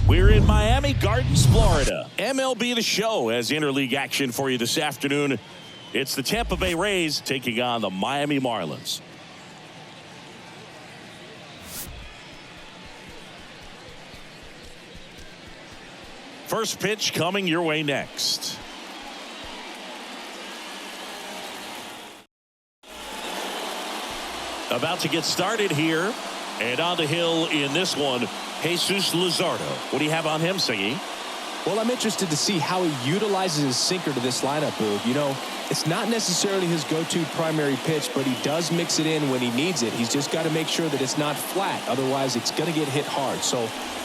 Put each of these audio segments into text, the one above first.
We're in Miami Gardens, Florida. MLB The Show has interleague action for you this afternoon. It's the Tampa Bay Rays taking on the Miami Marlins. First pitch coming your way next. About to get started here. And on the hill in this one, Jesus Luzardo. What do you have on him, Siggy? Well, I'm interested to see how he utilizes his sinker to this lineup, Boog. You know, it's not necessarily his go-to primary pitch, but he does mix it in when he needs it. He's just got to make sure that it's not flat. Otherwise, it's going to get hit hard. So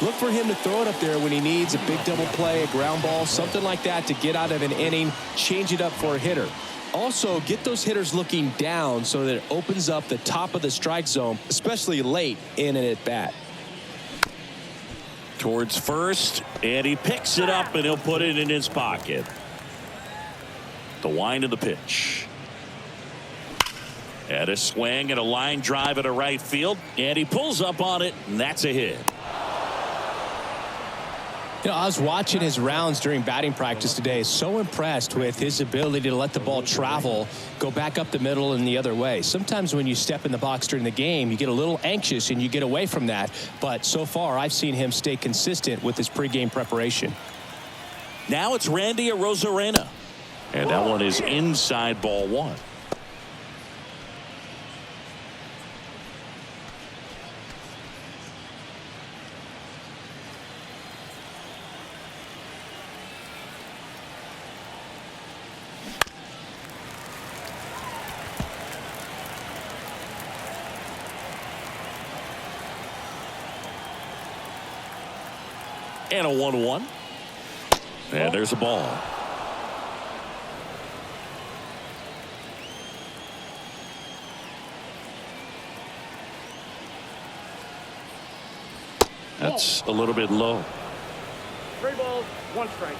look for him to throw it up there when he needs a big double play, a ground ball, something like that to get out of an inning, change it up for a hitter. Also, get those hitters looking down so that it opens up the top of the strike zone, especially late in an at-bat. Towards first, and he picks it up, and he'll put it in his pocket. The wind of the pitch. And a swing and a line drive at a right field, and he pulls up on it, and that's a hit. You know, I was watching his rounds during batting practice today. So impressed with his ability to let the ball travel, go back up the middle and the other way. Sometimes when you step in the box during the game, you get a little anxious and you get away from that. But so far, I've seen him stay consistent with his pregame preparation. Now it's Randy Arozarena. And that one is inside ball one. And a 1-1. And there's a ball. That's a little bit low. 3 balls, 1 strike.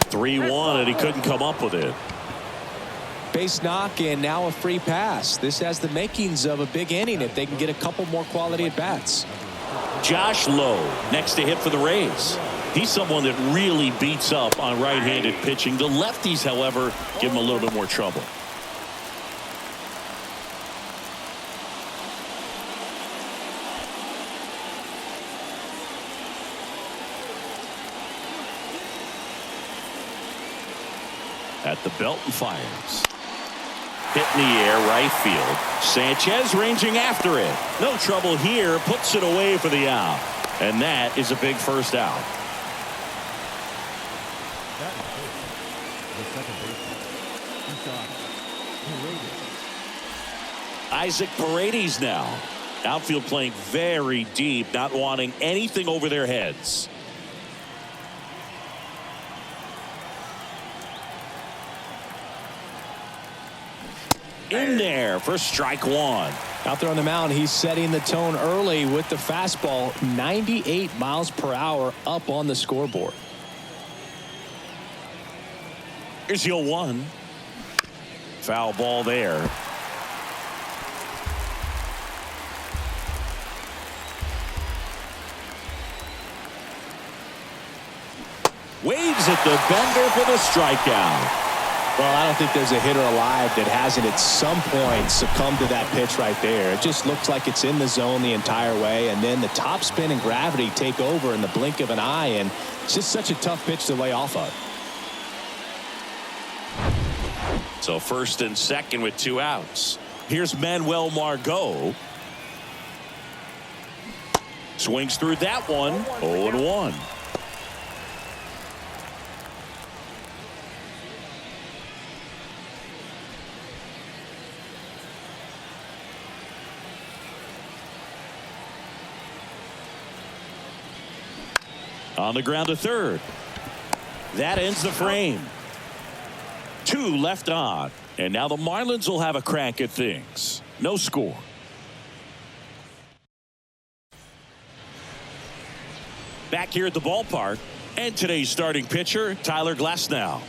3-1, and he couldn't come up with it. Base knock and now a free pass. This has the makings of a big inning if they can get a couple more quality at bats. Josh Lowe next to hit for the Rays. He's someone that really beats up on right-handed pitching. The lefties, however, give him a little bit more trouble. At the belt and fires. Hit in the air, right field. Sanchez ranging after it. No trouble here. Puts it away for the out. And that is a big first out. Isaac Paredes now. Outfield playing very deep, not wanting anything over their heads. In there for strike one. Out there on the mound, he's setting the tone early with the fastball. 98 miles per hour up on the scoreboard. Here's your 1. Foul ball there. Waves at the bender for the strikeout. Well, I don't think there's a hitter alive that hasn't at some point succumbed to that pitch right there. It just looks like it's in the zone the entire way, and then the top spin and gravity take over in the blink of an eye, and it's just such a tough pitch to lay off of. So first and second with 2 outs. Here's Manuel Margot. Swings through that one. 0-1. On the ground to third. That ends the frame. 2 left on. And now the Marlins will have a crack at things. No score. Back here at the ballpark. And today's starting pitcher, Tyler Glasnow.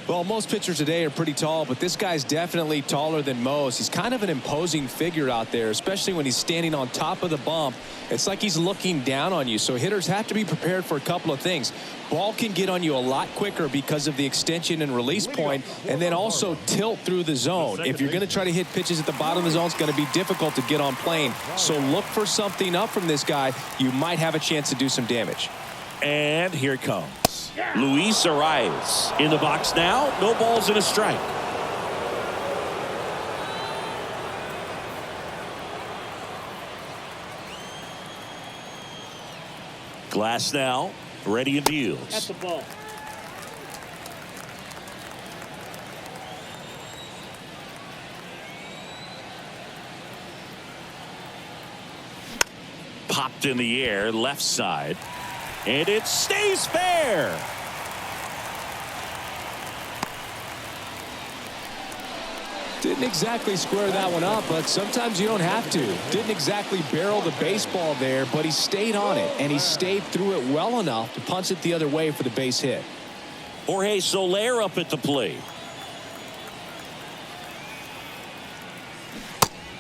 Well, most pitchers today are pretty tall, but this guy's definitely taller than most. He's kind of an imposing figure out there, especially when he's standing on top of the bump. It's like he's looking down on you, so hitters have to be prepared for a couple of things. Ball can get on you a lot quicker because of the extension and release point, and then also tilt through the zone. If you're going to try to hit pitches at the bottom of the zone, it's going to be difficult to get on plane. So look for something up from this guy. You might have a chance to do some damage. And here it comes. Luis Arias in the box now. No balls and a strike. Glass now, ready and deals. At the ball. Popped in the air, left side. And it stays fair. Didn't exactly square that one up, but sometimes you don't have to. Didn't exactly barrel the baseball there, but he stayed on it, and he stayed through it well enough to punch it the other way for the base hit. Jorge Soler up at the plate.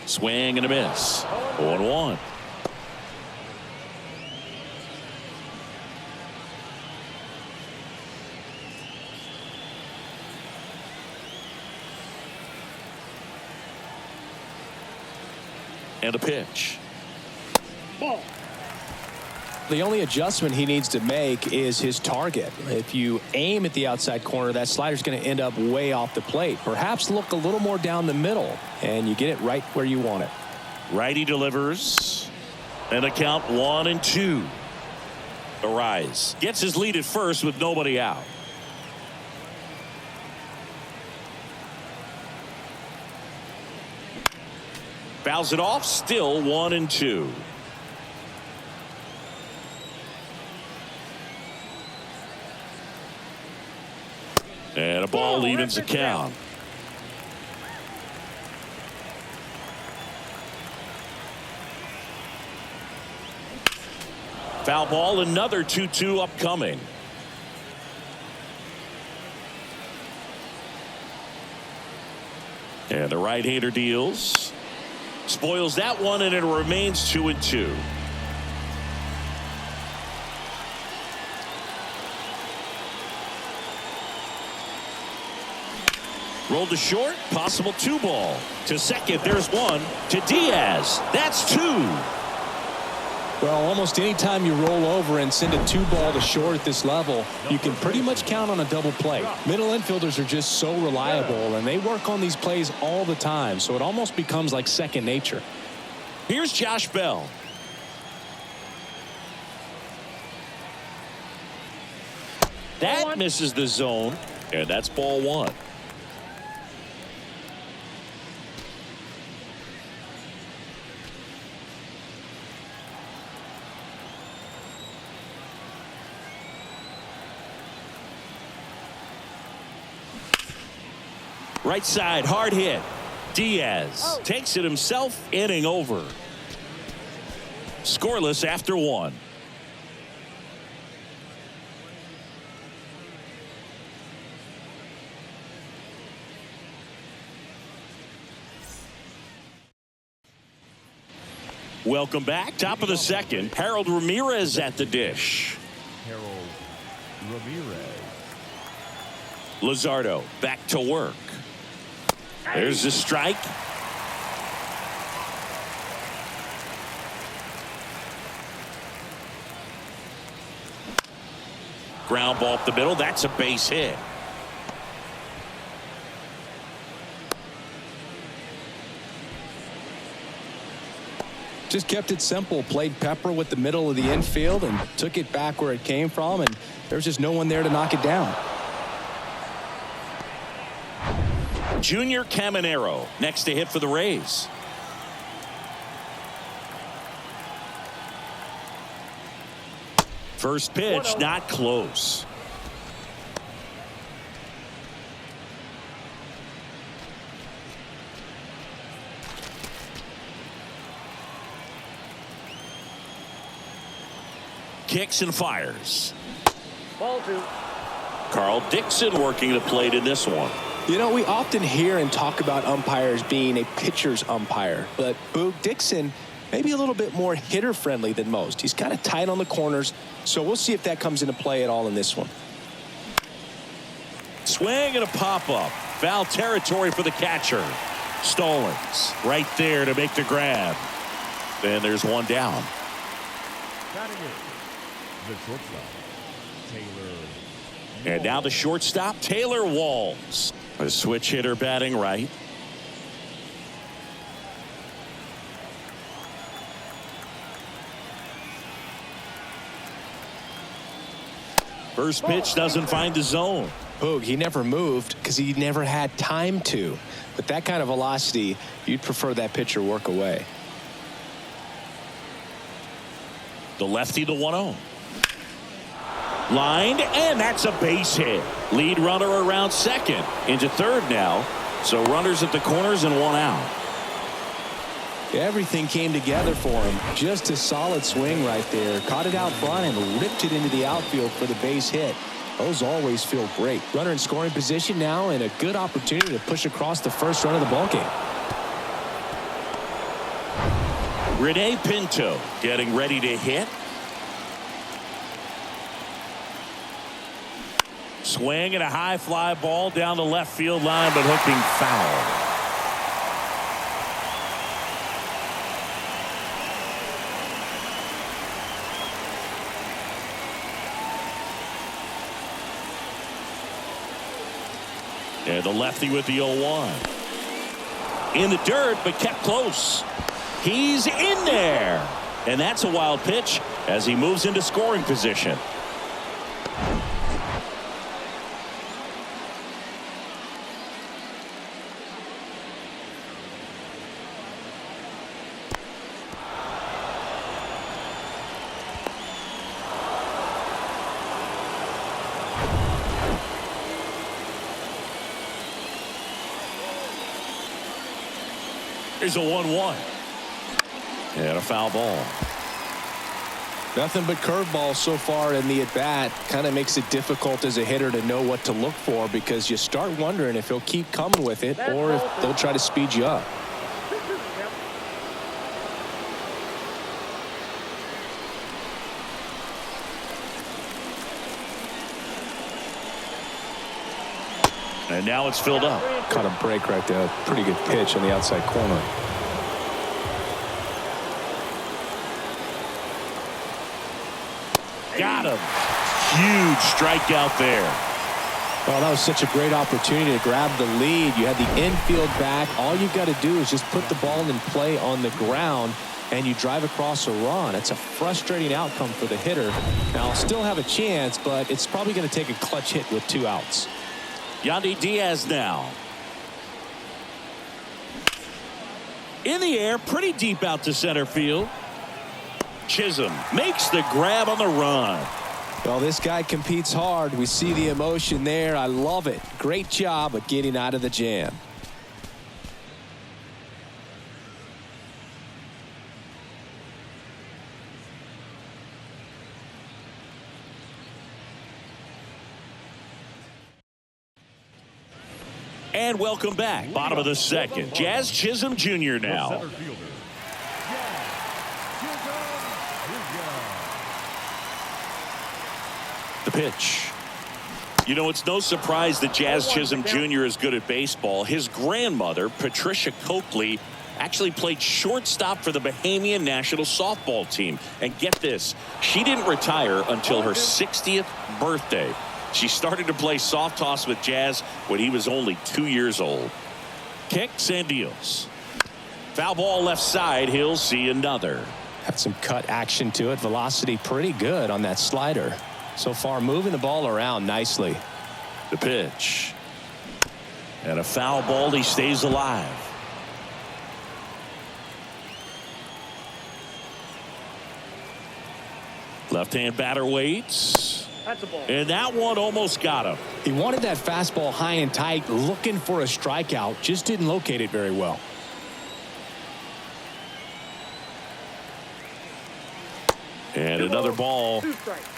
Swing and a miss. 0-1. And a pitch. Ball. The only adjustment he needs to make is his target. If you aim at the outside corner, that slider's going to end up way off the plate. Perhaps look a little more down the middle, and you get it right where you want it. Righty delivers. And a count 1-2. Arias gets his lead at first with nobody out. Fouls it off, still 1-2. And a ball evens the count. Foul ball, another 2-2 upcoming. And the right-hander deals. Spoils that one, and it remains 2-2. Rolled to short, possible 2-ball. To second, there's one. To Diaz, that's 2. Well, almost any time you roll over and send a 2-ball to short at this level, you can pretty much count on a double play. Middle infielders are just so reliable, and they work on these plays all the time, so it almost becomes like second nature. Here's Josh Bell. That misses the zone, and that's ball 1. Right side, hard hit. Diaz takes it himself, inning over. Scoreless after 1. Welcome back. Top of the second. Harold Ramirez at the dish. Harold Ramirez. Luzardo back to work. There's the strike. Ground ball up the middle. That's a base hit. Just kept it simple, played pepper with the middle of the infield and took it back where it came from, and there's just no one there to knock it down. Junior Caminero next to hit for the Rays. First pitch, not close. Kicks and fires. Ball 2. Carl Dixon working the plate in this one. You know, we often hear and talk about umpires being a pitcher's umpire, but Boog Dixon maybe a little bit more hitter friendly than most. He's kind of tight on the corners, so we'll see if that comes into play at all in this one. Swing and a pop-up. Foul territory for the catcher. Stallings right there to make the grab. Then there's one down. Batting in, the shortstop, Taylor. And now the shortstop, Taylor Walls. A switch hitter batting right. First pitch doesn't find the zone. Boog, he never moved because he never had time to. With that kind of velocity, you'd prefer that pitcher work away. The lefty, the 1-0. Lined, and that's a base hit. Lead runner around second. Into third now. So runners at the corners and one out. Everything came together for him. Just a solid swing right there. Caught it out front and ripped it into the outfield for the base hit. Those always feel great. Runner in scoring position now and a good opportunity to push across the first run of the ballgame. Rene Pinto getting ready to hit. Swing and a high fly ball down the left field line, but hooking foul. And the lefty with the 0-1. In the dirt, but kept close. He's in there. And that's a wild pitch as he moves into scoring position. Here's a 1-1. And a foul ball. Nothing but curveballs so far in the at-bat. Kind of makes it difficult as a hitter to know what to look for because you start wondering if he'll keep coming with it or if they'll try to speed you up. And now it's filled up. Caught a break right there. Pretty good pitch on the outside corner. Got him. Huge strikeout there. Well, that was such a great opportunity to grab the lead. You had the infield back. All you've got to do is just put the ball in play on the ground, and you drive across a run. It's a frustrating outcome for the hitter. Now, still have a chance, but it's probably going to take a clutch hit with 2 outs. Yandy Diaz now. In the air, pretty deep out to center field. Chisholm makes the grab on the run. Well, this guy competes hard. We see the emotion there. I love it. Great job of getting out of the jam. And welcome back. Bottom of the second. Jazz Chisholm Jr. now. Center fielder, The pitch. You know, it's no surprise that Jazz Chisholm Jr. is good at baseball. His grandmother, Patricia Coakley, actually played shortstop for the Bahamian national softball team. And get this, she didn't retire until her 60th birthday. She started to play soft toss with Jazz when he was only 2 years old. Kicks and deals. Foul ball left side. He'll see another. Had some cut action to it. Velocity pretty good on that slider. So far, moving the ball around nicely. The pitch. And a foul ball. He stays alive. Left-hand batter waits. That's a ball. And that one almost got him. He wanted that fastball high and tight, looking for a strikeout. Just didn't locate it very well. And another ball. 2 strikes.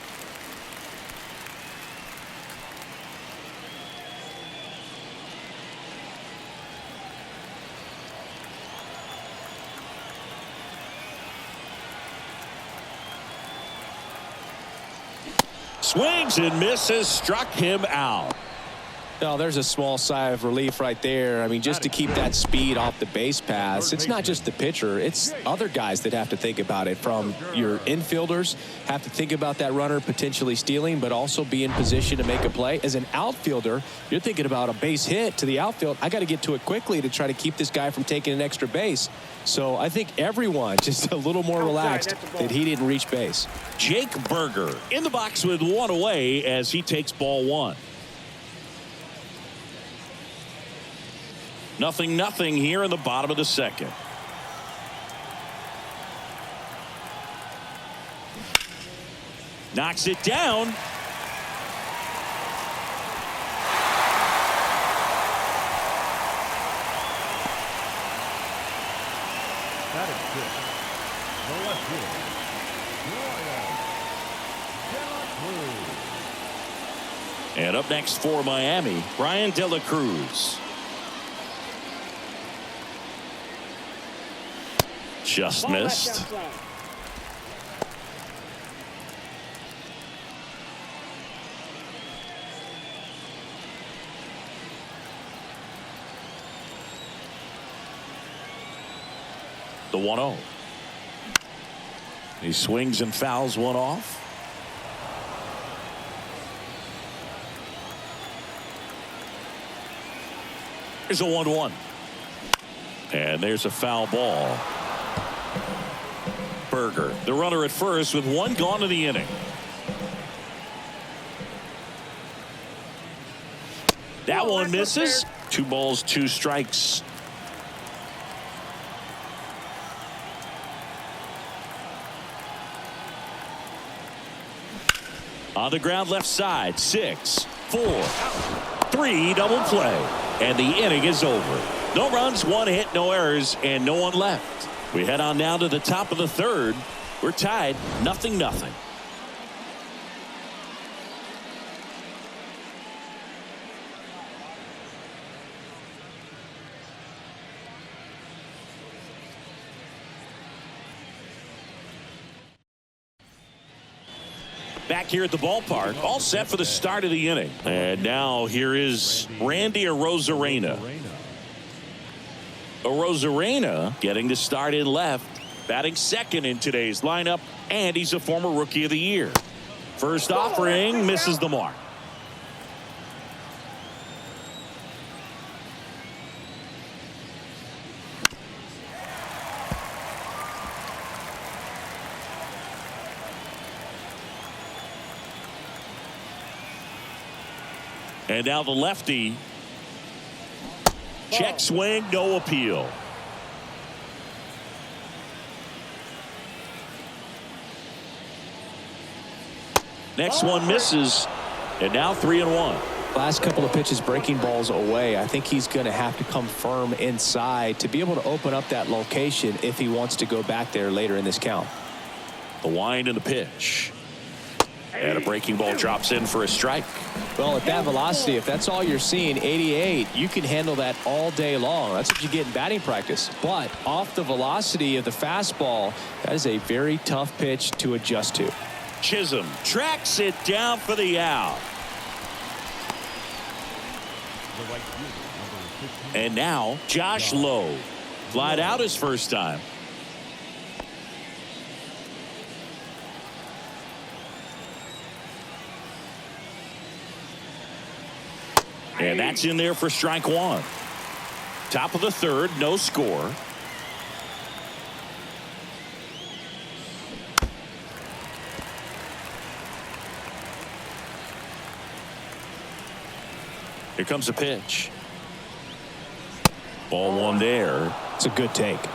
Swings and misses, struck him out. No, there's a small sigh of relief right there. I mean, just to keep that speed off the base pass, it's not just the pitcher, it's other guys that have to think about it. From your infielders have to think about that runner potentially stealing, but also be in position to make a play. As an outfielder, you're thinking about a base hit to the outfield. I got to get to it quickly to try to keep this guy from taking an extra base. So I think everyone just a little more relaxed that he didn't reach base. Jake Berger in the box with one away as he takes ball one. 0-0 here in the bottom of the second. Knocks it down. That is good. The left fielder, Brian. And up next for Miami, Brian De La Cruz. Just missed. The 1-0. He swings and fouls one off. Here's a 1-1. And there's a foul ball. Berger, the runner at first with one gone in the inning. That one misses. 2 balls, 2 strikes. On the ground left side, 6, 4, 3, double play. And the inning is over. No runs, 1 hit, no errors, and no one left. We head on now to the top of the third. We're tied 0-0. Back here at the ballpark, all set for the start of the inning. And now here is Randy Arozarena. Arozarena getting the start in left, batting second in today's lineup, and he's a former Rookie of the Year. First offering misses the mark. And now the lefty. Check swing, no appeal. Next one misses, and now 3-1. Last couple of pitches breaking balls away. I think he's going to have to come firm inside to be able to open up that location if he wants to go back there later in this count. The wind and the pitch. And a breaking ball drops in for a strike. Well, at that velocity, if that's all you're seeing, 88, you can handle that all day long. That's what you get in batting practice. But off the velocity of the fastball, that is a very tough pitch to adjust to. Chisholm tracks it down for the out. And now Josh Lowe. Flied out his first time. And that's in there for strike one. Top of the third, no score. Here comes a pitch. Ball one there. It's a good take.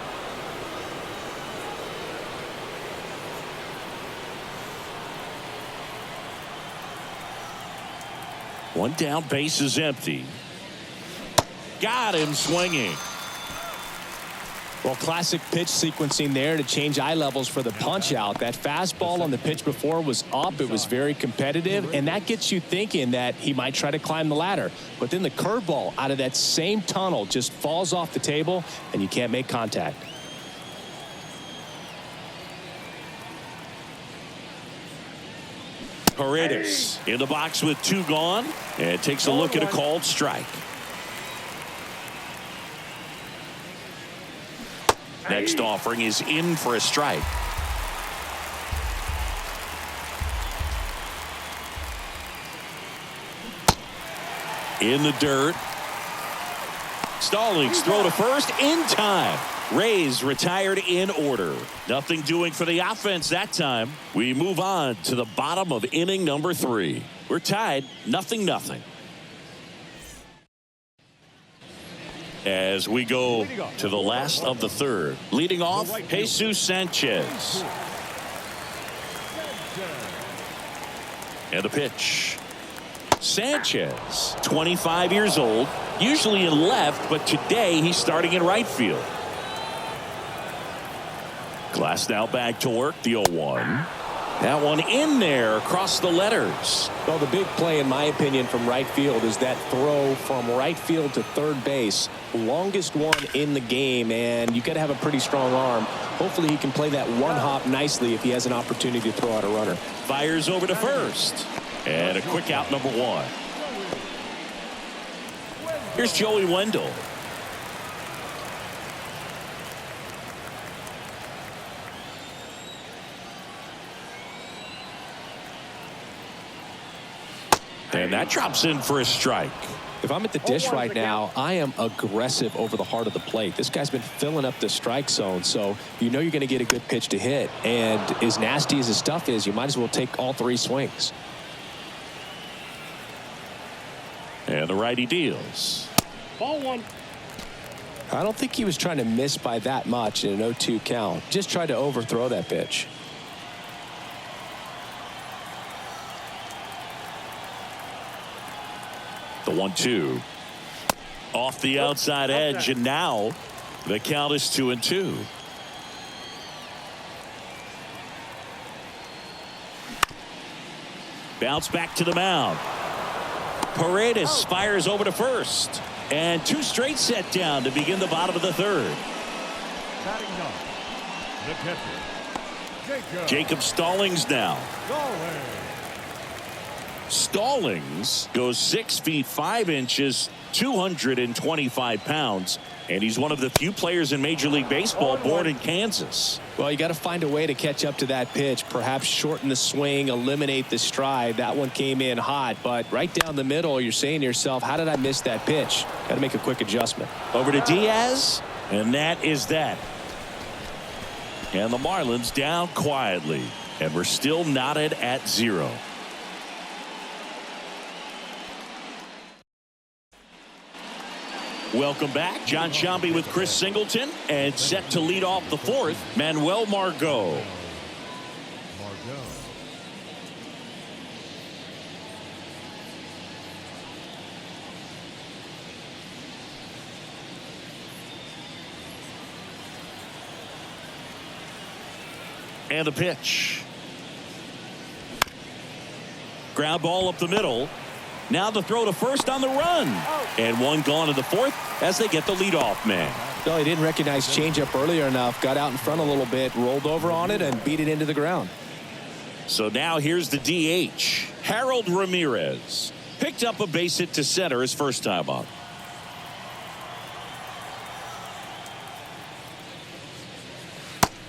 One down, base is empty. Got him swinging. Well, classic pitch sequencing there to change eye levels for the punch out. That fastball on the pitch before was up. It was very competitive, and that gets you thinking that he might try to climb the ladder. But then the curveball out of that same tunnel just falls off the table, and you can't make contact. Paredes in the box with 2 gone and takes a look at a called strike. Next offering is in for a strike. In the dirt. Stallings throw to first in time. Rays retired in order. Nothing doing for the offense that time. We move on to the bottom of inning number 3. We're tied 0-0. As we go to the last of the 3rd. Leading off, Jesus Sanchez. And the pitch. Sanchez, 25 years old, usually in left, but today he's starting in right field. Glass now back to work, the 0-1. That one in there across the letters. Well, the big play, in my opinion, from right field is that throw from right field to third base. Longest one in the game, and you got to have a pretty strong arm. Hopefully he can play that one hop nicely if he has an opportunity to throw out a runner. Fires over to first. And a quick out, number 1. Here's Joey Wendell. And that drops in for a strike. If I'm at the dish right now, I am aggressive over the heart of the plate. This guy's been filling up the strike zone, so you know you're going to get a good pitch to hit. And as nasty as his stuff is, you might as well take all 3 swings. And the righty deals. Ball 1. I don't think he was trying to miss by that much in an 0-2 count. Just tried to overthrow that pitch. The 1-2. Off the outside edge, and now the count is 2-2. Bounce back to the mound. Paredes fires over to first. And 2 straight set down to begin the bottom of the 3rd. Batting ninth, the catcher, Jacob Stallings now. Stallings goes 6 feet 5 inches, 225 pounds, and he's one of the few players in Major League Baseball born in Kansas. Well, you got to find a way to catch up to that pitch, perhaps shorten the swing, eliminate the stride. That one came in hot, but right down the middle, you're saying to yourself, how did I miss that pitch? Got to make a quick adjustment. Over to Diaz, and that is that. And the Marlins down quietly, and we're still knotted at 0. Welcome back. John Shambi with Chris Singleton, and set to lead off the 4th, Manuel Margot. And the pitch. Ground ball up the middle. Now the throw to first on the run. And 1 gone in the 4th as they get the leadoff man. No, he didn't recognize changeup earlier enough. Got out in front a little bit, rolled over on it, and beat it into the ground. So now here's the DH. Harold Ramirez picked up a base hit to center his first time up.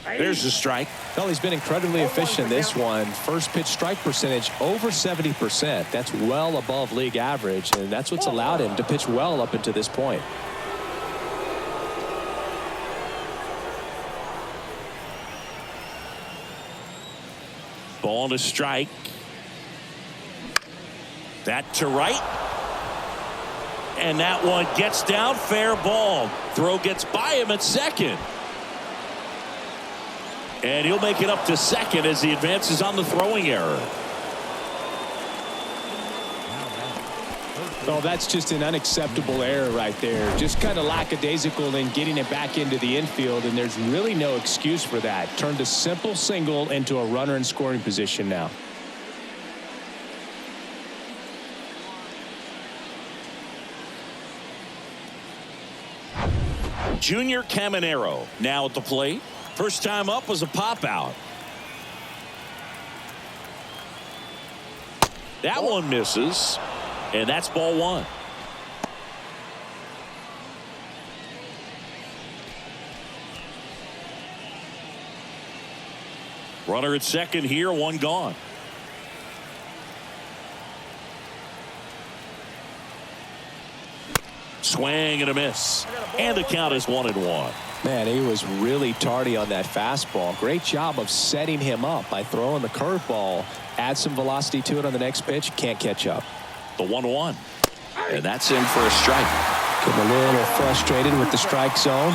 There's the strike. Well, he's been incredibly efficient in this one. First pitch strike percentage over 70%. That's well above league average, and that's what's allowed him to pitch well up until this point. Ball to strike. That to right. And that one gets down, fair ball. Throw gets by him at second. And he'll make it up to second as he advances on the throwing error. Oh, that's just an unacceptable error right there. Just kind of lackadaisical in getting it back into the infield, and there's really no excuse for that. Turned a simple single into a runner in scoring position now. Junior Caminero now at the plate. First time up was a pop out. That one misses, and that's ball one. Runner at second here, one gone. Swing and a miss. And the count is 1-1. Man, he was really tardy on that fastball. Great job of setting him up by throwing the curveball. Add some velocity to it on the next pitch. Can't catch up. The 1-1. And that's in for a strike. Getting a little frustrated with the strike zone.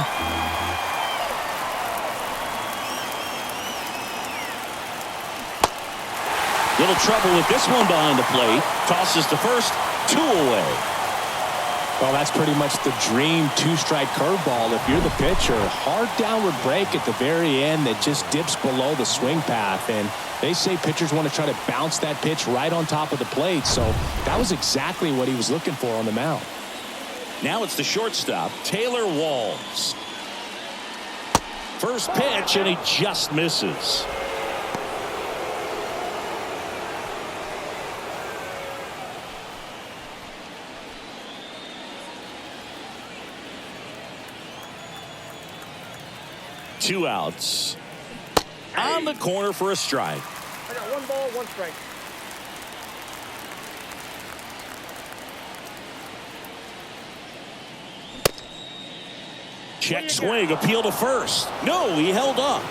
Little trouble with this one behind the plate. Tosses to first. 2 away. Well, that's pretty much the dream two-strike curveball. If you're the pitcher, hard downward break at the very end that just dips below the swing path. And they say pitchers want to try to bounce that pitch right on top of the plate. So that was exactly what he was looking for on the mound. Now it's the shortstop, Taylor Walls. First pitch, and he just misses. Two outs. On the corner for a strike. I got 1 ball, 1 strike. Check swing, appeal to first. No, he held up.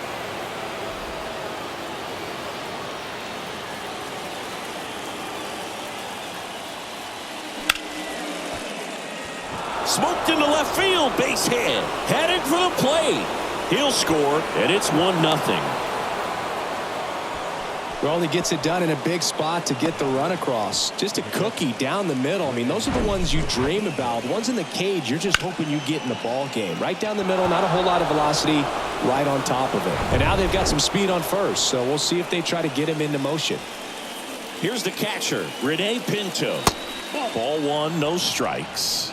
Smoked into left field, base hit. Headed for the plate. He'll score, and it's 1-0. Well, he gets it done in a big spot to get the run across. Just a cookie down the middle. I mean, those are the ones you dream about. Ones in the cage, you're just hoping you get in the ball game. Right down the middle, not a whole lot of velocity, right on top of it. And now they've got some speed on first, so we'll see if they try to get him into motion. Here's the catcher, Rene Pinto. Ball one, no strikes.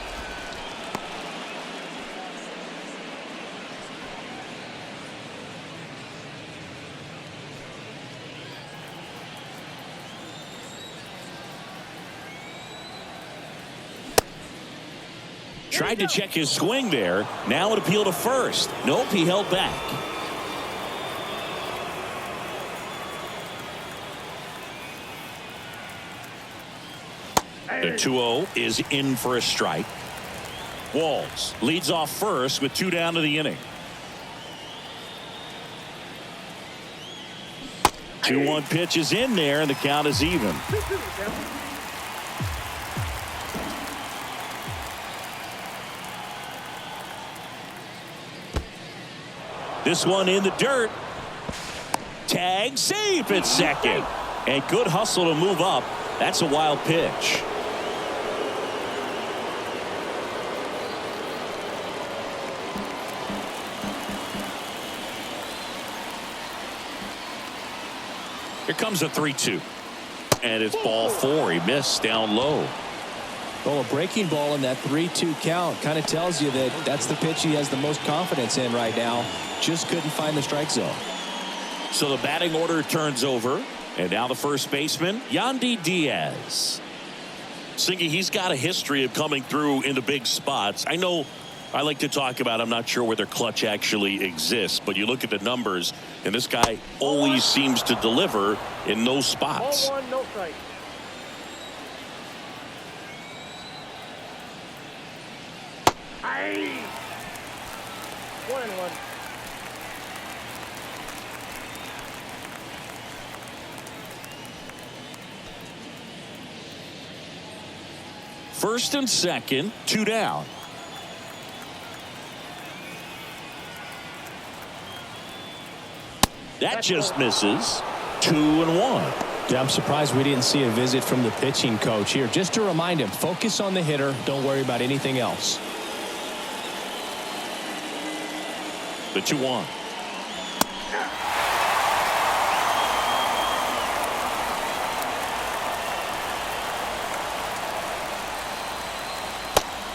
Tried to check his swing there. Now it appealed to first. Nope, he held back. The 2-0 is in for a strike. Walls leads off first with 2 down to the inning. 2-1 pitch is in there, and the count is even. This one in the dirt. Tag safe at second. And good hustle to move up. That's a wild pitch. Here comes a 3-2. And it's ball 4. He missed down low. Well, a breaking ball in that 3-2 count kind of tells you that that's the pitch he has the most confidence in right now. Just couldn't find the strike zone. So the batting order turns over. And now the first baseman, Yandy Diaz. Singy, he's got a history of coming through in the big spots. I know I like to talk about, I'm not sure whether clutch actually exists, but you look at the numbers, and this guy always seems to deliver in those spots. Ball 1, no strike. Aye. 1-1. First and second, 2 down. That just misses. 2-1. Yeah, I'm surprised we didn't see a visit from the pitching coach here. Just to remind him, focus on the hitter. Don't worry about anything else. The 2-1.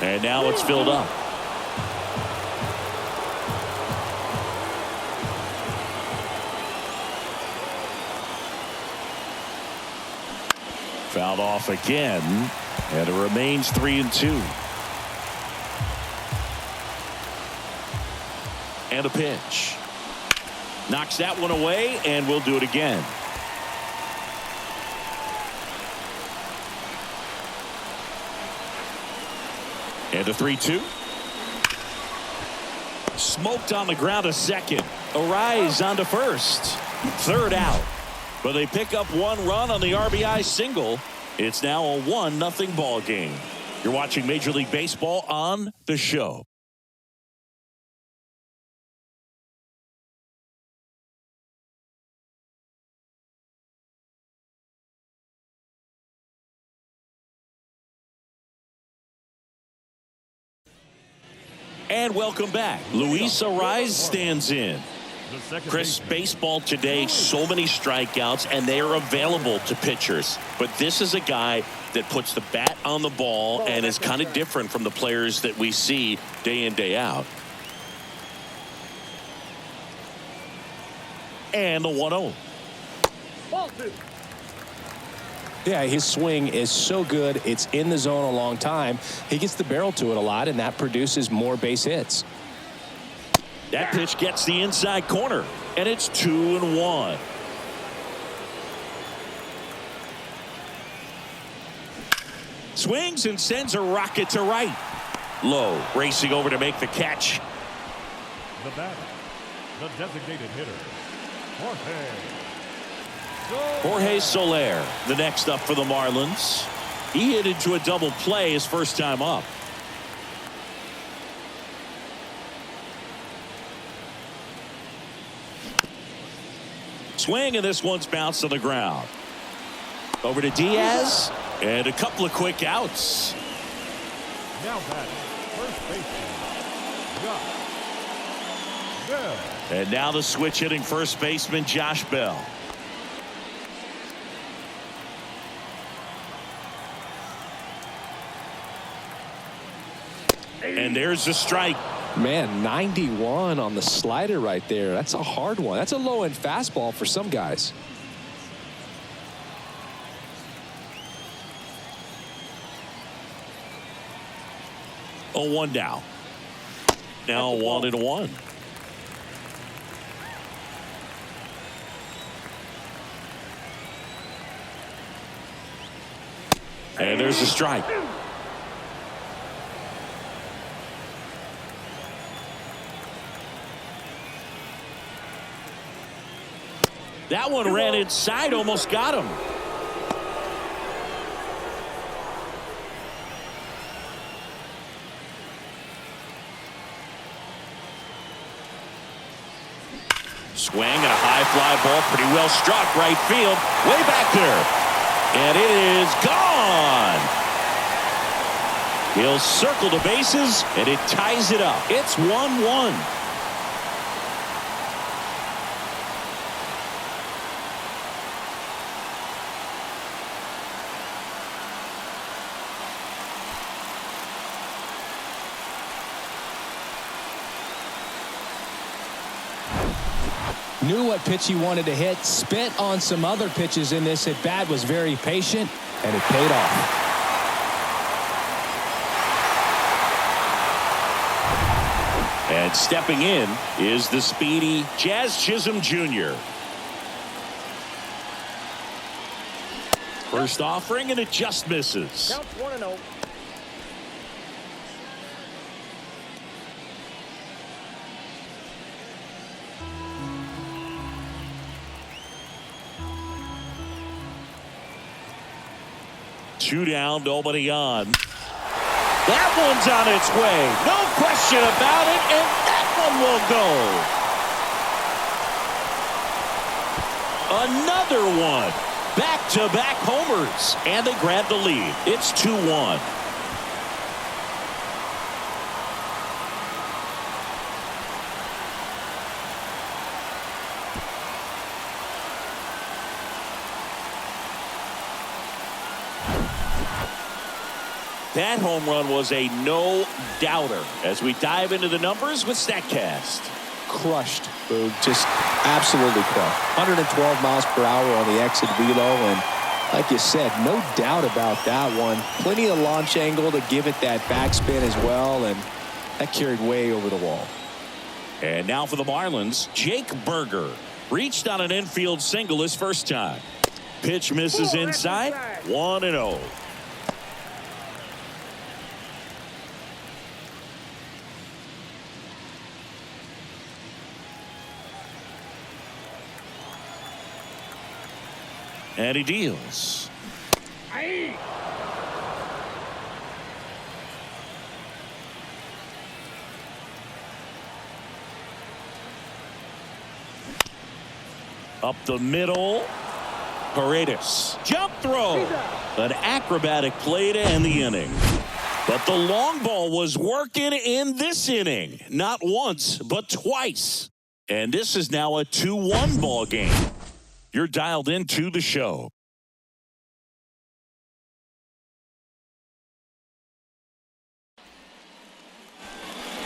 And now it's filled up. Fouled off again, and it remains 3-2. And a pitch. Knocks that one away, and we'll do it again. And a 3-2. Smoked on the ground to second. Arise onto first. Third out. But they pick up one run on the RBI single. It's now a 1-0 ball game. You're watching Major League Baseball on The Show. And welcome back. Luis Arise stands in. Chris, baseball today, so many strikeouts, and they are available to pitchers. But this is a guy that puts the bat on the ball and is kind of different from the players that we see day in, day out. And the 1-0. Ball two. Yeah, his swing is so good. It's in the zone a long time. He gets the barrel to it a lot, and that produces more base hits. That pitch gets the inside corner, and it's 2-1. Swings and sends a rocket to right. Low, racing over to make the catch. The batter, the designated hitter, Jorge Soler, the next up for the Marlins. He hit into a double play his first time up. Swing, and this one's bounced to the ground. Over to Diaz, and a couple of quick outs. Now batting, first baseman, Josh Bell. And now the switch hitting first baseman Josh Bell. And there's the strike. Man, 91 on the slider right there. That's a hard one. That's a low-end fastball for some guys. Oh, 1 down. Now 1-1. And there's a strike. That one ran inside, almost got him. Swing and a high fly ball, pretty well struck right field, way back there. And it is gone. He'll circle the bases, and it ties it up. It's 1-1. Knew what pitch he wanted to hit, spent on some other pitches in this at bat, was very patient, and it paid off. And stepping in is the speedy Jazz Chisholm Jr. First offering, and it just misses. Counts 1-0. Two down, nobody on. That one's on its way. No question about it, and that one will go. Another one. Back-to-back homers, and they grab the lead. It's 2-1. That home run was a no-doubter as we dive into the numbers with StatCast. Crushed, Boog. Just absolutely crushed. 112 miles per hour on the exit velo, and Like you said, no doubt about that one. Plenty of launch angle to give it that backspin as well, and that carried way over the wall. And now for the Marlins, Jake Berger. Reached on an infield single his first time. Pitch misses inside. 1-0. And he deals. Up the middle. Paredes. Jump throw. An acrobatic play to end the inning. But the long ball was working in this inning. Not once, but twice. And this is now a 2-1 ball game. You're dialed into the show.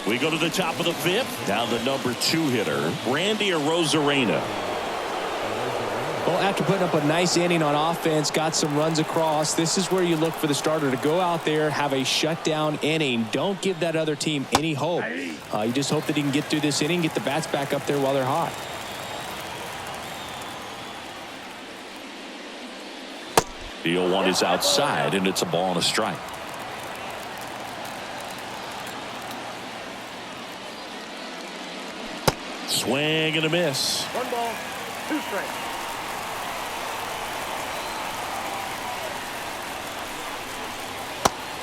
We go to the top of the fifth. Down the number 2 hitter, Randy Arozarena. Well, after putting up a nice inning on offense, got some runs across, this is where you look for the starter to go out there, have a shutdown inning. Don't give that other team any hope. You just hope that he can get through this inning, get the bats back up there while they're hot. The 0-1 is outside, and it's a ball and a strike. Swing and a miss. 1 ball, 2 strikes.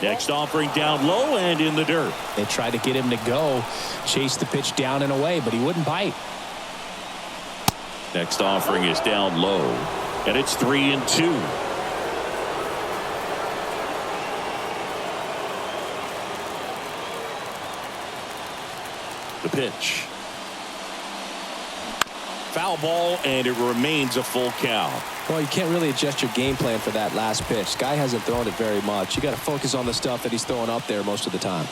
Next offering down low and in the dirt. They tried to get him to go, chase the pitch down and away, but he wouldn't bite. Next offering is down low, and it's 3-2. The pitch. Foul ball, and it remains a full count. Well, you can't really adjust your game plan for that last pitch. Guy hasn't thrown it very much. You got to focus on the stuff that he's throwing up there most of the time.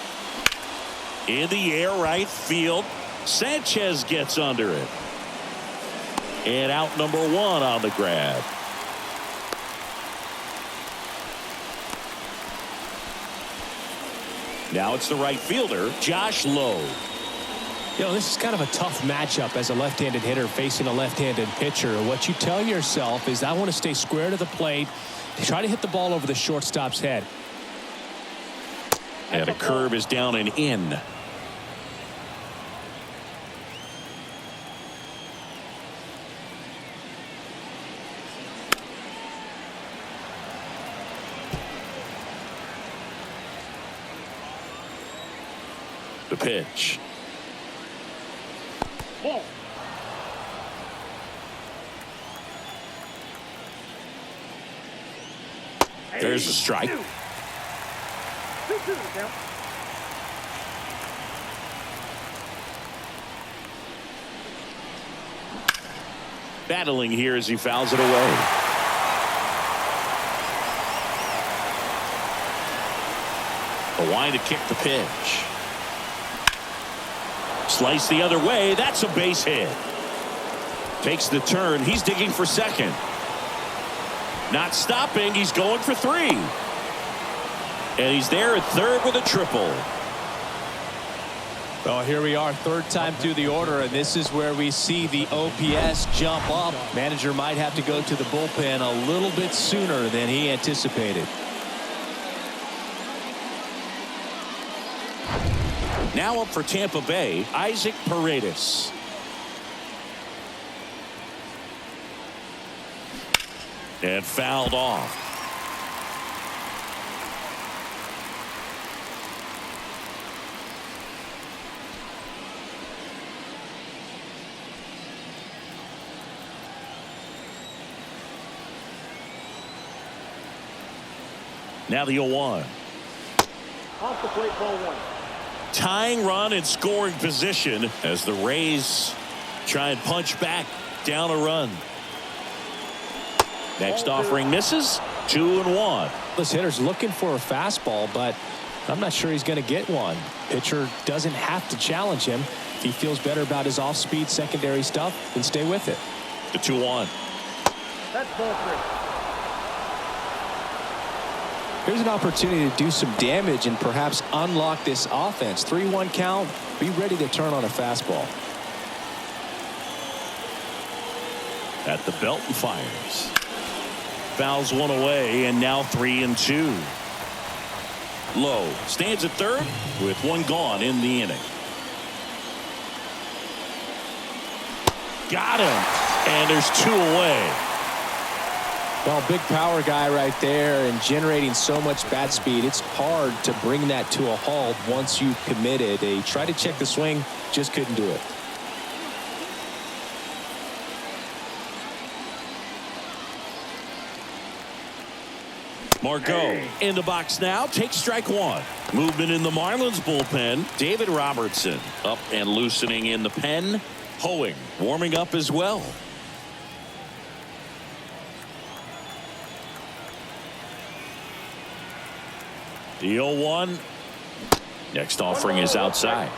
In the air, right field. Sanchez gets under it. And out number 1 on the grab. Now it's the right fielder, Josh Lowe. You know, this is kind of a tough matchup as a left-handed hitter facing a left-handed pitcher. What you tell yourself is, I want to stay square to the plate, try to hit the ball over the shortstop's head. And a curve is down and in. The pitch. Ball. There's a strike. 2-2 the count. Battling here as he fouls it away. A wind to kick the pitch. Slice the other way. That's a base hit. Takes the turn. He's digging for second. Not stopping. He's going for 3. And he's there at third with a triple. Well, here we are, third time through the order, and this is where we see the OPS jump up. Manager might have to go to the bullpen a little bit sooner than he anticipated. Now up for Tampa Bay, Isaac Paredes. And fouled off. Now the 0-1. Off the plate, ball 1. Tying run in scoring position as the Rays try and punch back down a run. Next offering misses. 2-1. This hitter's looking for a fastball, but I'm not sure he's going to get one. Pitcher doesn't have to challenge him. If he feels better about his off-speed secondary stuff, then stay with it. The 2-1. That's ball 3. Here's an opportunity to do some damage and perhaps unlock this offense. 3-1 count. Be ready to turn on a fastball. At the belt and fires. Fouls one away, and now 3-2. Lowe stands at third with one gone in the inning. Got him, and there's two away. Well, big power guy right there and generating so much bat speed. It's hard to bring that to a halt once you've committed. They tried to check the swing, just couldn't do it. Margot in the box now, takes strike one. Movement in the Marlins bullpen. David Robertson up and loosening in the pen. Hoeing warming up as well. The 0-1. Next offering is outside.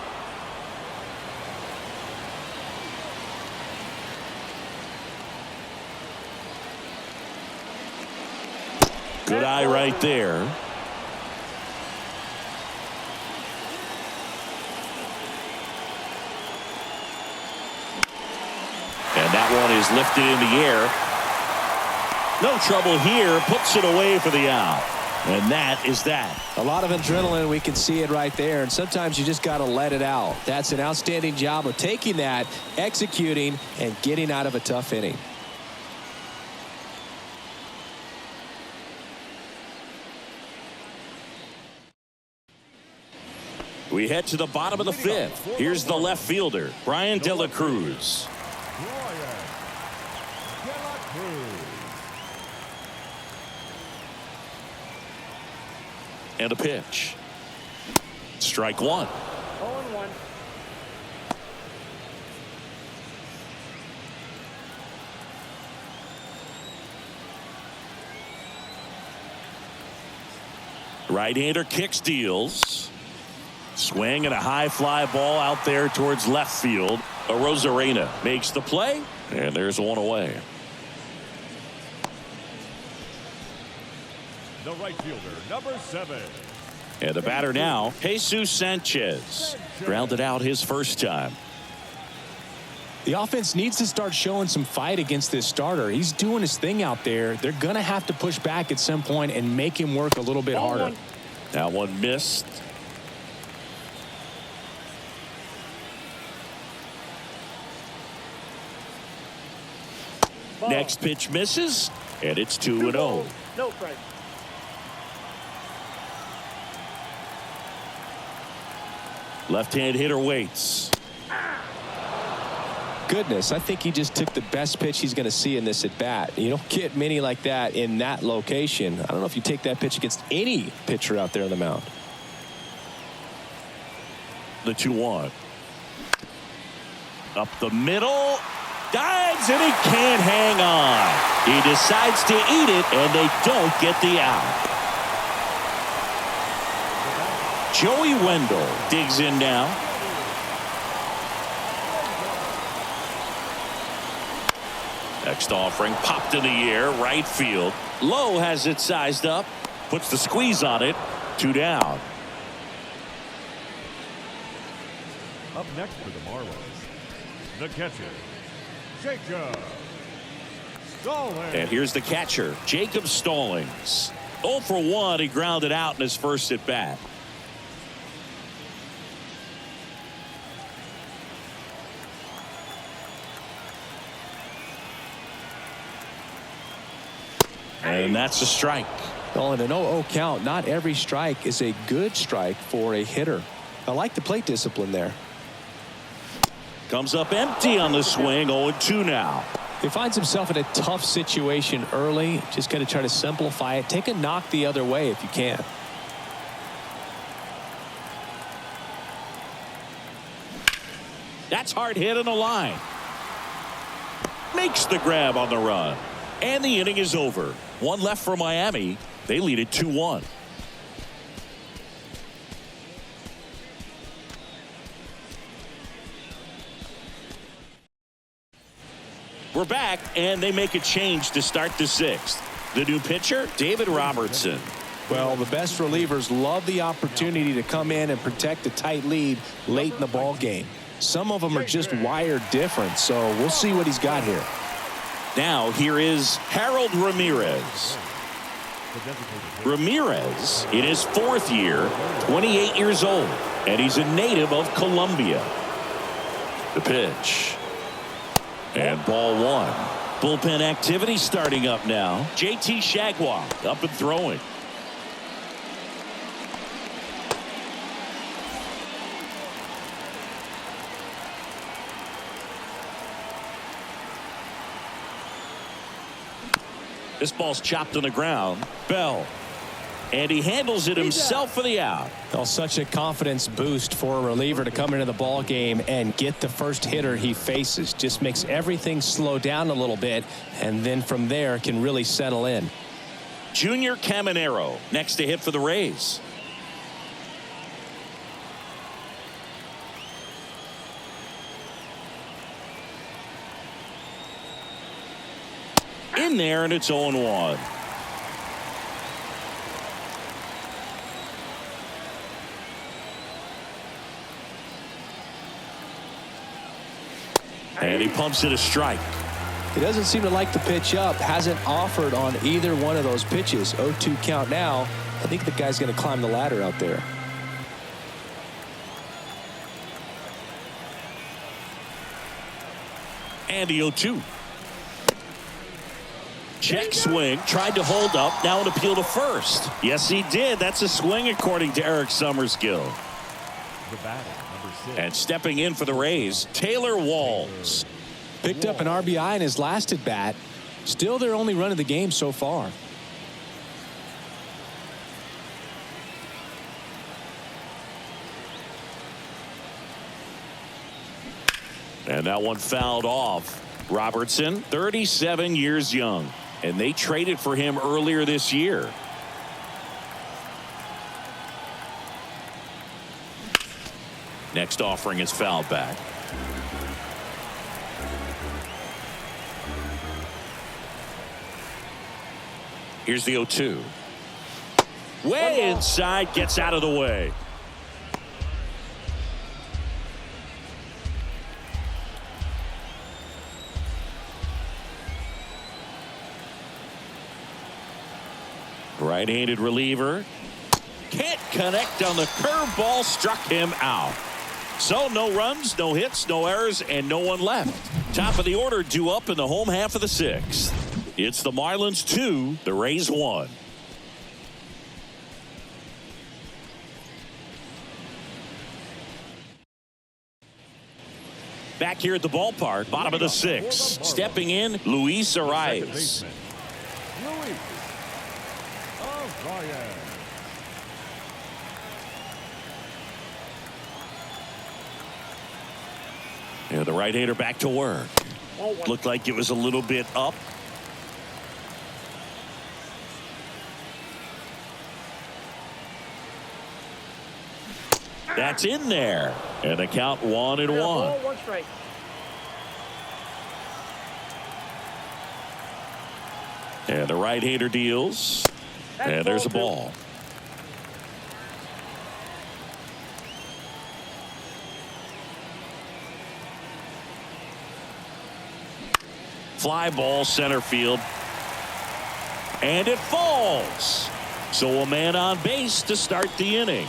Good eye right there. And that one is lifted in the air. No trouble here. Puts it away for the out. And that is that. A lot of adrenaline. We can see it right there. And sometimes you just got to let it out. That's an outstanding job of taking that, executing, and getting out of a tough inning. We head to the bottom of the fifth. Here's the left fielder, Brian De La Cruz. And a pitch. Strike one. 0-1. Right-hander kicks, deals. Swing and a high fly ball out there towards left field. Arozarena makes the play, and there's one away. The right fielder, number 7. And the batter now, Jesus Sanchez. Grounded out his first time. The offense needs to start showing some fight against this starter. He's doing his thing out there. They're going to have to push back at some point and make him work a little bit harder. That one missed. Next pitch misses, and it's 2-0. No strike. Left-hand hitter waits. Goodness, I think he just took the best pitch he's going to see in this at bat. You don't get many like that in that location. I don't know if you take that pitch against any pitcher out there on the mound. The 2-1. Up the middle. Dives, and he can't hang on. He decides to eat it, and they don't get the out. Joey Wendell digs in now. Next offering popped in the air, right field. Lowe has it sized up, puts the squeeze on it. 2 down. Up next for the Marlins, the catcher, Jacob Stallings. And here's the catcher, Jacob Stallings. 0 for 1. He grounded out in his first at bat. And that's a strike. Well, in an 0-0 count, not every strike is a good strike for a hitter. I like the plate discipline there. Comes up empty on the swing. 0-2 now. He finds himself in a tough situation early. Just got to try to simplify it. Take a knock the other way if you can. That's hard hit on the line. Makes the grab on the run. And the inning is over. One left for Miami. They lead it 2-1. We're back, and they make a change to start the 6th. The new pitcher, David Robertson. Well, the best relievers love the opportunity to come in and protect a tight lead late in the ball game. Some of them are just wired different, so we'll see what he's got here. Now here is Harold Ramirez. Ramirez in his 4th year, 28 years old, and he's a native of Colombia. The pitch. And ball 1. Bullpen activity starting up now. JT Shagwar up and throwing. This ball's chopped on the ground. Bell. And he handles it himself for the out. Well, such a confidence boost for a reliever to come into the ball game and get the first hitter he faces. Just makes everything slow down a little bit, and then from there can really settle in. Junior Caminero next to hit for the Rays. In there, and it's 0-1. And he pumps it a strike. He doesn't seem to like the pitch up. Hasn't offered on either one of those pitches. 0-2 count now. I think the guy's going to climb the ladder out there. And the 0-2. Check swing, tried to hold up, now an appeal to first. Yes, he did. That's a swing according to Eric Summerskill. The batter, number 6. And stepping in for the Rays, Taylor Walls. Picked up an RBI in his last at bat. Still their only run of the game so far. And that one fouled off. Robertson, 37 years young, and they traded for him earlier this year. Next offering is fouled back. Here's the 0-2. Way inside, gets out of the way. Right-handed reliever. Can't connect on the curveball, struck him out. So no runs, no hits, no errors, and no one left. Top of the order due up in the home half of the 6th. It's the Marlins 2, the Rays 1. Back here at the ballpark, bottom of the 6th. Stepping in, Luis Arias. Yeah, the right-hander back to work. Looked like it was a little bit up. That's in there. And the count 1-1. One strike. And the right-hander deals. And there's a ball. Fly ball center field. And it falls. So a man on base to start the inning.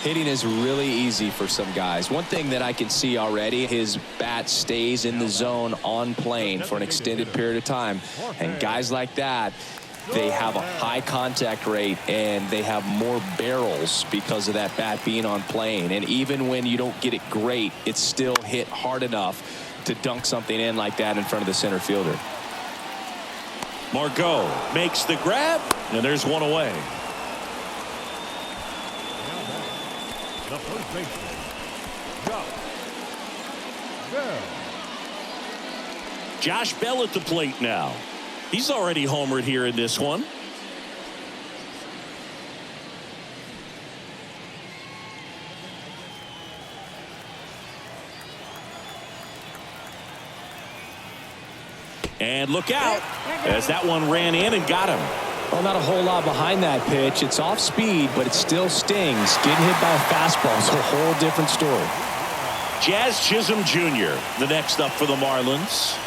Hitting is really easy for some guys. One thing that I can see already, his bat stays in the zone on plane for an extended period of time. And guys like that, they have a high contact rate and they have more barrels because of that bat being on plane. And even when you don't get it great, it's still hit hard enough to dunk something in like that in front of the center fielder. Margot makes the grab, and there's one away. The first baseman, Bell. Josh Bell at the plate now. He's already homered here in this one. And look out, as that one ran in and got him. Well, not a whole lot behind that pitch. It's off speed, but it still stings. Getting hit by a fastball is a whole different story. Jazz Chisholm Jr., the next up for the Marlins.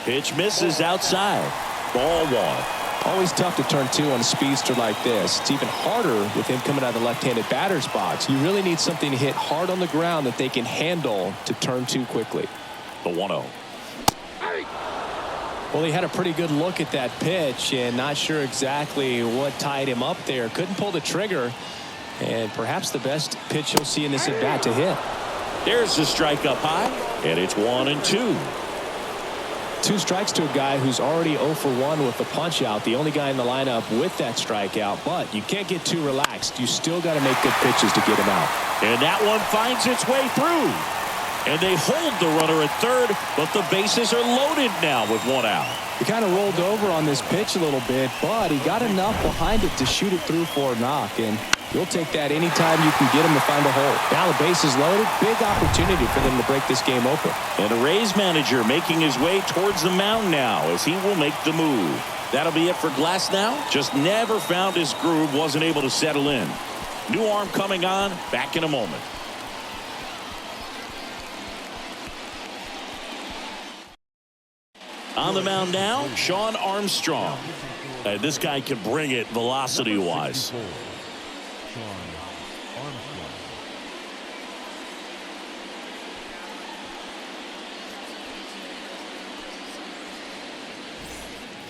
Pitch misses outside. Ball one. Always tough to turn two on a speedster like this. It's even harder with him coming out of the left-handed batter's box. You really need something to hit hard on the ground that they can handle to turn two quickly. The 1-0. Well, he had a pretty good look at that pitch and not sure exactly what tied him up there. Couldn't pull the trigger, and perhaps the best pitch he'll see in this at-bat to hit. There's the strike up high, and it's 1-2. 2 strikes to a guy who's already 0 for 1 with the punch out. The only guy in the lineup with that strikeout, but you can't get too relaxed. You still got to make good pitches to get him out. And that one finds its way through. And they hold the runner at third, but the bases are loaded now with 1 out. He kind of rolled over on this pitch a little bit, but he got enough behind it to shoot it through for a knock. And you'll take that anytime you can get him to find a hole. Now the base is loaded. Big opportunity for them to break this game open. And the Rays manager making his way towards the mound now as he will make the move. That'll be it for Glass now. Just never found his groove, wasn't able to settle in. New arm coming on, back in a moment. On the mound now, Sean Armstrong. This guy can bring it velocity-wise.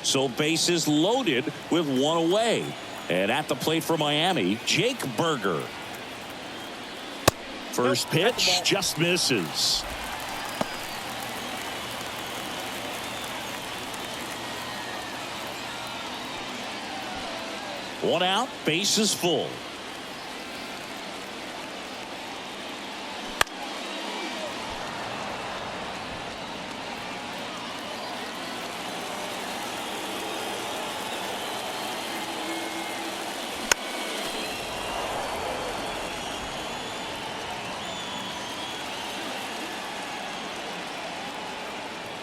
So bases loaded with 1 away. And at the plate for Miami, Jake Berger. First pitch just misses. One out, bases full.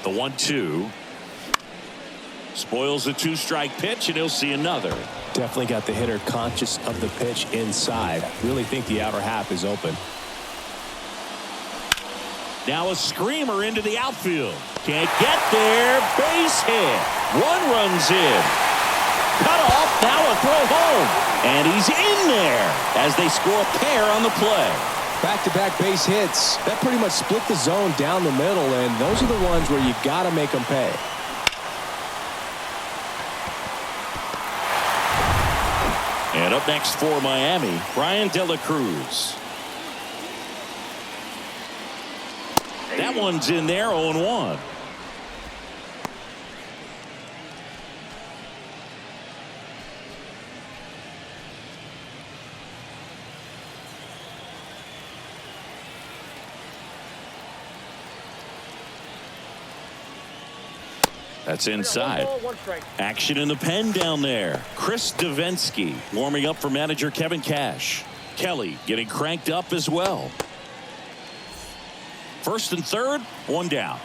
The 1-2 spoils the 2-strike pitch, and he'll see another. Definitely got the hitter conscious of the pitch inside. Really think the outer half is open. Now a screamer into the outfield. Can't get there. Base hit. 1 runs in. Cut off. Now a throw home. And he's in there as they score a pair on the play. Back-to-back base hits. That pretty much split the zone down the middle, and those are the ones where you got to make them pay. And up next for Miami, Brian De La Cruz. That one's in there, 0-1. That's inside. Action in the pen down there. Chris Davinsky warming up for manager Kevin Cash. Kelly getting cranked up as well. First and third, 1 down.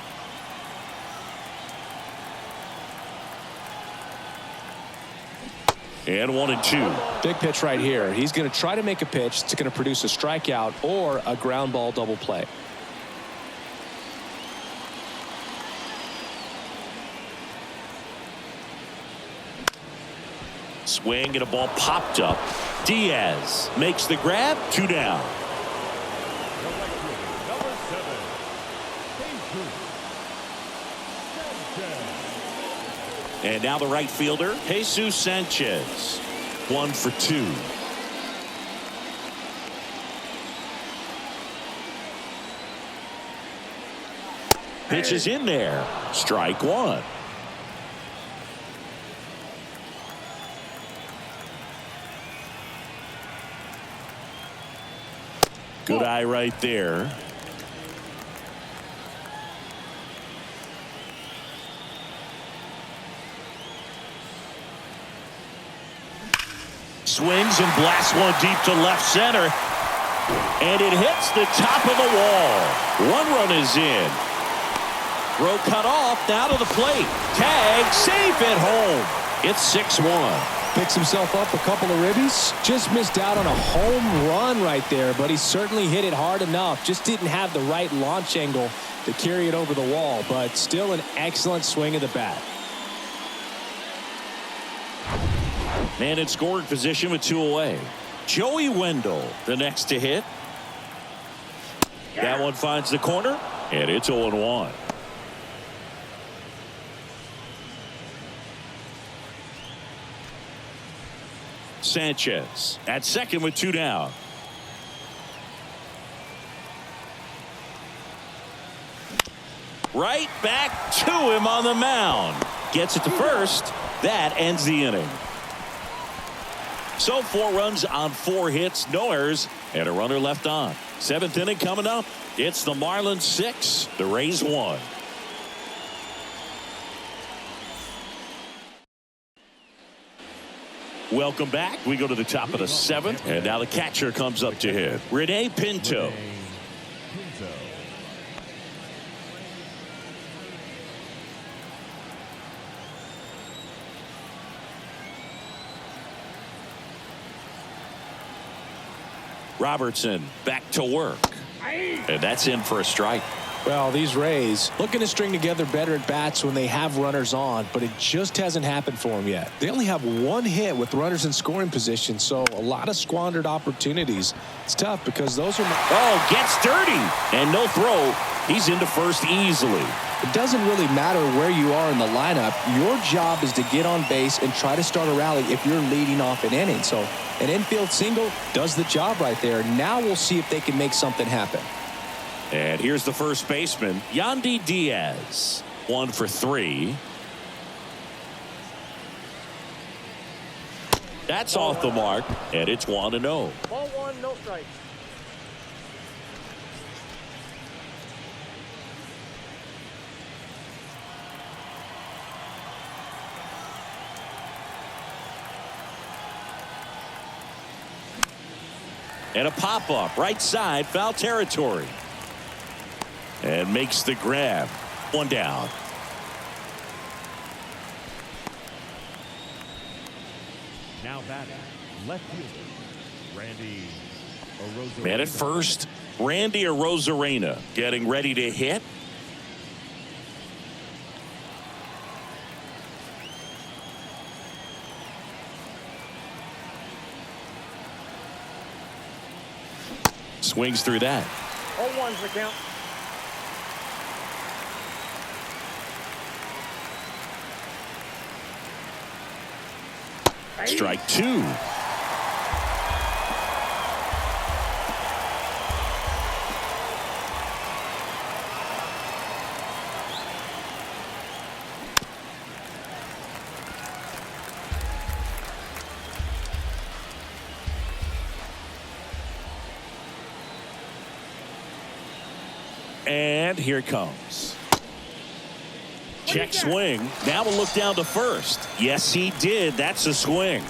And 1-2. Big pitch right here. He's going to try to make a pitch that's going to produce a strikeout or a ground ball double play. Swing and a ball popped up. Diaz makes the grab. 2 down. And now the right fielder, Jesus Sanchez. 1 for 2. Pitch is in there. Strike 1. Good eye right there. Swings and blasts one deep to left center. And it hits the top of the wall. 1 run is in. Throw cut off. Now to the plate. Tag. Safe at home. It's 6-1. Picks himself up a couple of ribbies. Just missed out on a home run right there, but he certainly hit it hard enough. Just didn't have the right launch angle to carry it over the wall, but still an excellent swing of the bat. Man in scoring position with 2 away. Joey Wendell, the next to hit. That one finds the corner, and it's 0-1. Sanchez at second with 2 down. Right back to him on the mound. Gets it to first. That ends the inning. So 4 runs on 4 hits, no errors, and a runner left on. 7th inning coming up. It's the Marlins 6, the Rays 1. Welcome back. We go to the top of the 7th, and now the catcher comes up to hit. Rene Pinto. Robertson back to work, and that's in for a strike. Well, these Rays looking to string together better at bats when they have runners on, but it just hasn't happened for them yet. They only have 1 hit with runners in scoring position, so a lot of squandered opportunities. It's tough because those are... Oh, gets dirty, and no throw. He's into first easily. It doesn't really matter where you are in the lineup. Your job is to get on base and try to start a rally if you're leading off an inning. So an infield single does the job right there. Now we'll see if they can make something happen. And here's the first baseman, Yandy Diaz. 1 for 3. That's off the mark, and it's 1-0. Ball 1, no strikes. And a pop-up, right side, foul territory. And makes the grab. 1 down. Now batting, left fielder, Randy Arozarena. Man at first, Randy Arozarena getting ready to hit. Swings through that. 0-1's the count. Strike 2. And here it comes. Check swing. Now we'll look down to first. Yes, he did. That's a swing.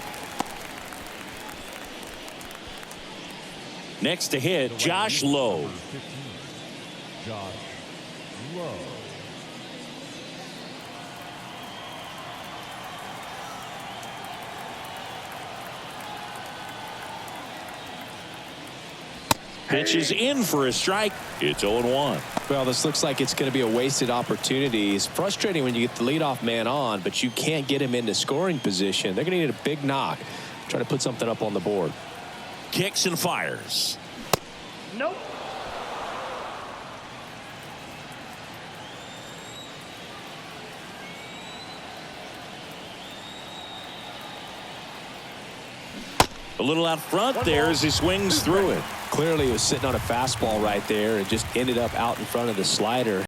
Next to hit, Josh Lowe. Josh Lowe. Pitch is in for a strike. It's 0-1. Well, this looks like it's going to be a wasted opportunity. It's frustrating when you get the leadoff man on, but you can't get him into scoring position. They're going to need a big knock. Try to put something up on the board. Kicks and fires. Nope. A little out front there as he swings through it. Clearly, he was sitting on a fastball right there and just ended up out in front of the slider.